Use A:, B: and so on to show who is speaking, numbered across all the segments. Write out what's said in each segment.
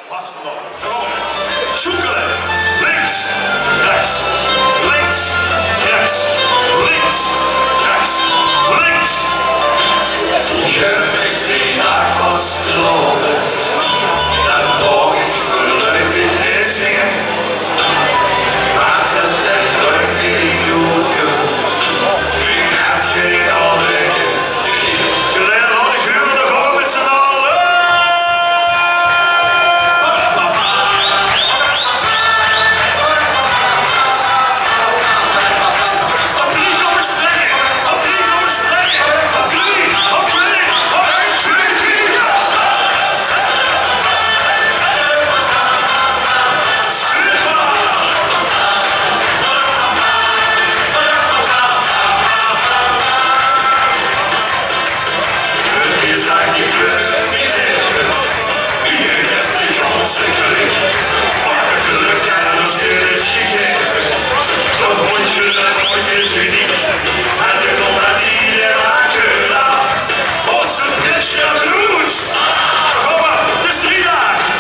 A: Fastlow. Come on. Shukale. Links. Rechts. Links. Rechts. Links. Rechts. Links.
B: Geef ik die naar vastgelovend, dan volg ik verleid in het zingen. Maak het en leuk die doelke, wie heeft geen alweer.
A: Ze leren al die vuren nog op met z'n allen. Op 3 jongens springen. Op 3 jongens springen. Op 3. Op 2. Op 1, 2, 3.
B: Je zijn je kleuren niet even, je hebt de ganse geluk. Maar het geluk en als je is gegeven, dan moet je er nooit eens uniek. En de confratille maken af, onze presje roes.
A: Kom maar, het is 3 dagen.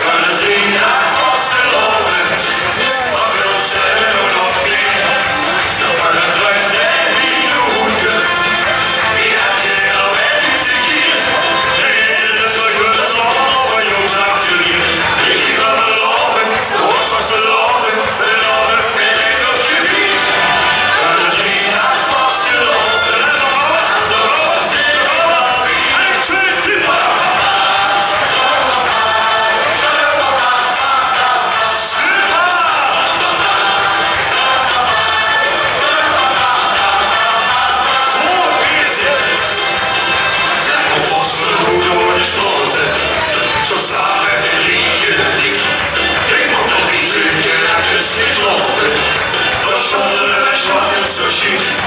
B: Het is 3 jaar vastgelovend, maar we zijn er nog meer. Maar het blijft net niet doen. Wie heeft geen alweer te keer? Ik kan beloven, hoort vast beloven, beloven ben ik nog gevierd. Het is 3 jaar vastgelopen, en de hoofd zit er alweer.
A: 1, 2, 3.
B: Zo samen en liegen ik. Ik moet nog iets zoeken, even gesloten. Dat zonder een zwart en zo chic.